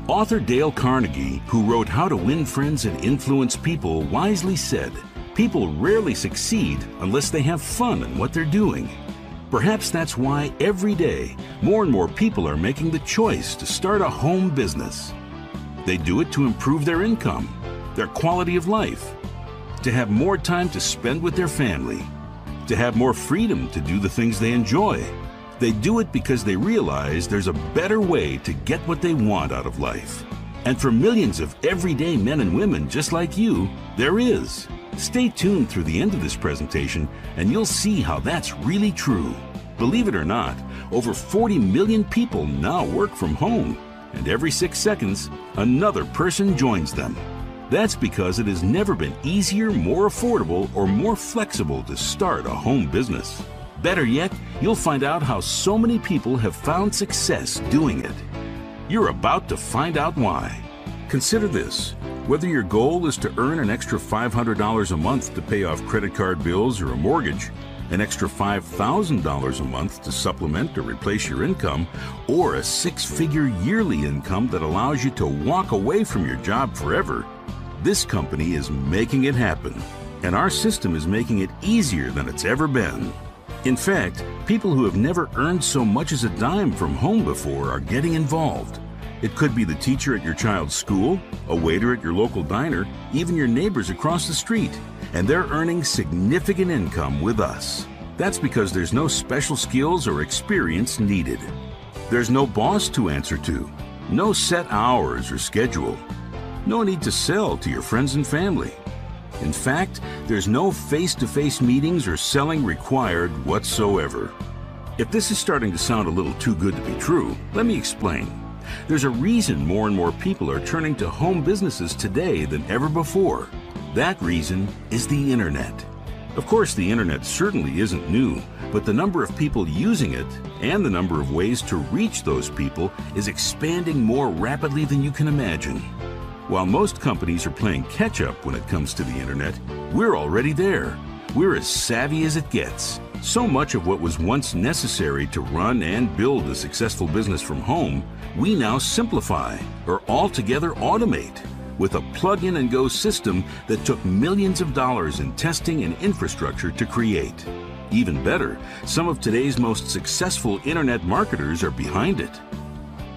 Author Dale Carnegie, who wrote How to Win Friends and Influence People, wisely said, "People rarely succeed unless they have fun in what they're doing." Perhaps that's why every day more and more people are making the choice to start a home business. They do it to improve their income, their quality of life, to have more time to spend with their family, to have more freedom to do the things they enjoy. They do it because they realize there's a better way to get what they want out of life. And for millions of everyday men and women just like you, there is. Stay tuned through the end of this presentation and you'll see how that's really true. Believe it or not, over 40 million people now work from home, and every 6 seconds, another person joins them. That's because it has never been easier, more affordable, or more flexible to start a home business. Better yet, you'll find out how so many people have found success doing it. You're about to find out why. Consider this. Whether your goal is to earn an extra $500 a month to pay off credit card bills or a mortgage, an extra $5,000 a month to supplement or replace your income, or a six-figure yearly income that allows you to walk away from your job forever, this company is making it happen. And our system is making it easier than it's ever been. In fact, people who have never earned so much as a dime from home before are getting involved. It could be the teacher at your child's school, a waiter at your local diner, even your neighbors across the street, and they're earning significant income with us. That's because there's no special skills or experience needed. There's no boss to answer to, no set hours or schedule, no need to sell to your friends and family. In fact, there's no face-to-face meetings or selling required whatsoever. If this is starting to sound a little too good to be true, let me explain. There's a reason more and more people are turning to home businesses today than ever before. That reason is the internet. Of course, the internet certainly isn't new, but the number of people using it and the number of ways to reach those people is expanding more rapidly than you can imagine. While most companies are playing catch-up when it comes to the internet, we're already there. We're as savvy as it gets. So much of what was once necessary to run and build a successful business from home, we now simplify or altogether automate with a plug-in-and-go system that took millions of dollars in testing and infrastructure to create. Even better, some of today's most successful internet marketers are behind it.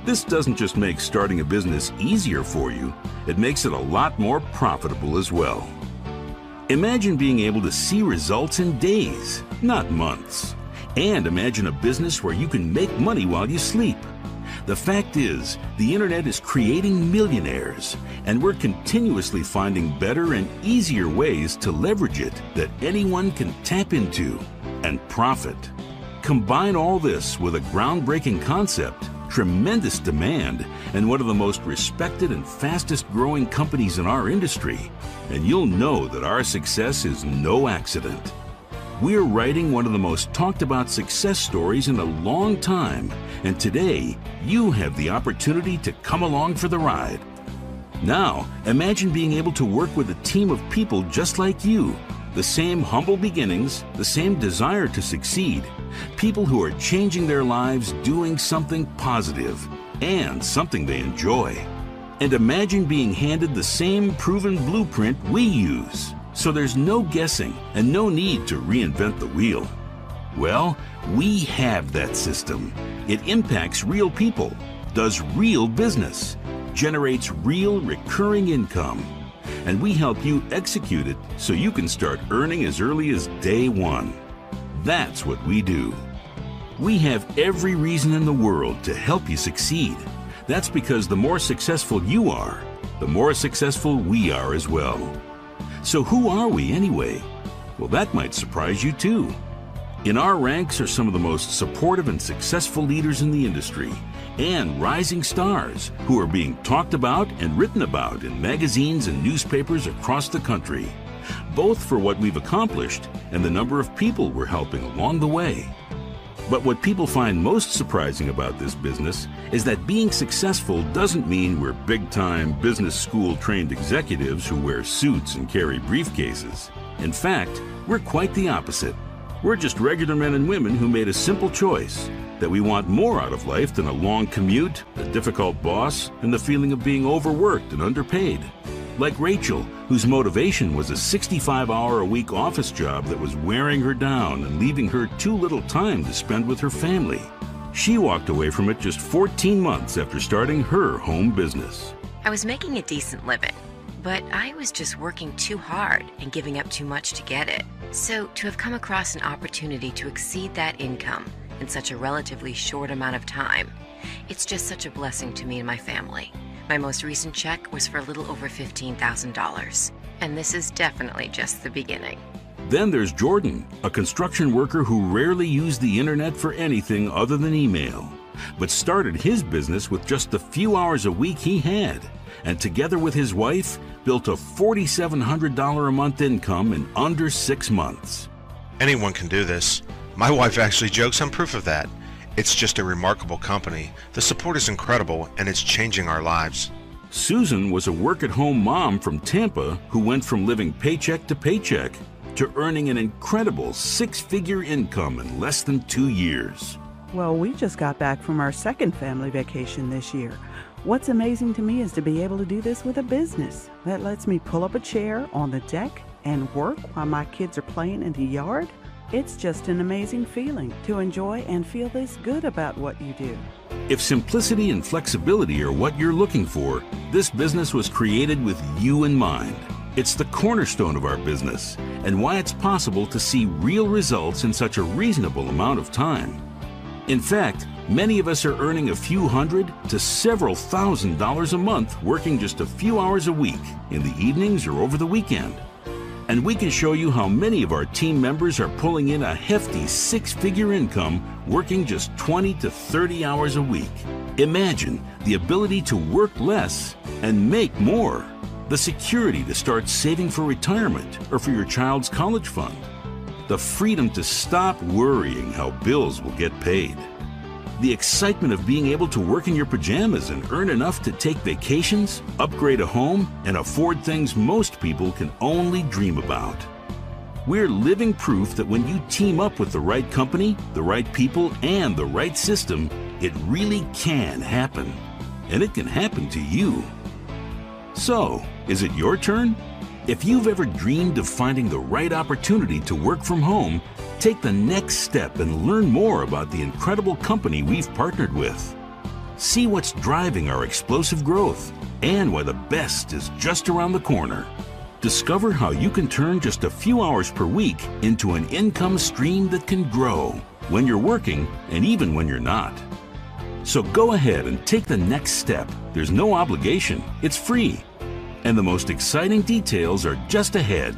This doesn't just make starting a business easier for you, it makes it a lot more profitable as well. Imagine being able to see results in days, not months. And imagine a business where you can make money while you sleep. The fact is, the internet is creating millionaires, and we're continuously finding better and easier ways to leverage it that anyone can tap into and profit. Combine all this with a groundbreaking concept, tremendous demand, and one of the most respected and fastest growing companies in our industry, and you'll know that our success is no accident. We're writing one of the most talked about success stories in a long time, and today you have the opportunity to come along for the ride. Now, imagine being able to work with a team of people just like you, the same humble beginnings, the same desire to succeed, people who are changing their lives doing something positive and something they enjoy. And imagine being handed the same proven blueprint we use, so there's no guessing and no need to reinvent the wheel. Well, we have that system. It impacts real people, does real business, generates real recurring income, and we help you execute it so you can start earning as early as day one. That's what we do. We have every reason in the world to help you succeed. That's because the more successful you are, the more successful we are as well. So who are we anyway? Well, that might surprise you too. In our ranks are some of the most supportive and successful leaders in the industry and rising stars who are being talked about and written about in magazines and newspapers across the country, both for what we've accomplished and the number of people we're helping along the way. But what people find most surprising about this business is that being successful doesn't mean we're big-time business school-trained executives who wear suits and carry briefcases. In fact, we're quite the opposite. We're just regular men and women who made a simple choice: that we want more out of life than a long commute, a difficult boss, and the feeling of being overworked and underpaid. Like Rachel, whose motivation was a 65-hour-a-week office job that was wearing her down and leaving her too little time to spend with her family. She walked away from it just 14 months after starting her home business. I was making a decent living, but I was just working too hard and giving up too much to get it. So to have come across an opportunity to exceed that income in such a relatively short amount of time, it's just such a blessing to me and my family. My most recent check was for a little over $15,000, and this is definitely just the beginning. Then there's Jordan, a construction worker who rarely used the internet for anything other than email, but started his business with just the few hours a week he had, and together with his wife, built a $4,700 a month income in under 6 months. Anyone can do this. My wife actually jokes I'm proof of that. It's just a remarkable company. The support is incredible, and it's changing our lives. Susan was a work-at-home mom from Tampa who went from living paycheck to paycheck to earning an incredible 6-figure income in less than 2 years. Well, we just got back from our second family vacation this year. What's amazing to me is to be able to do this with a business that lets me pull up a chair on the deck and work while my kids are playing in the yard. It's just an amazing feeling to enjoy and feel this good about what you do. If simplicity and flexibility are what you're looking for, this business was created with you in mind. It's the cornerstone of our business and why it's possible to see real results in such a reasonable amount of time. In fact, many of us are earning a few hundred to several $1,000s a month working just a few hours a week in the evenings or over the weekend. And we can show you how many of our team members are pulling in a hefty 6-figure income working just 20 to 30 hours a week. Imagine the ability to work less and make more. The security to start saving for retirement or for your child's college fund. The freedom to stop worrying how bills will get paid. The excitement of being able to work in your pajamas and earn enough to take vacations, upgrade a home, and afford things most people can only dream about. We're living proof that when you team up with the right company, the right people, and the right system, it really can happen. And it can happen to you. So, is it your turn? If you've ever dreamed of finding the right opportunity to work from home, take the next step and learn more about the incredible company we've partnered with. See what's driving our explosive growth and why the best is just around the corner. Discover how you can turn just a few hours per week into an income stream that can grow when you're working and even when you're not. So go ahead and take the next step. There's no obligation. It's free. And the most exciting details are just ahead.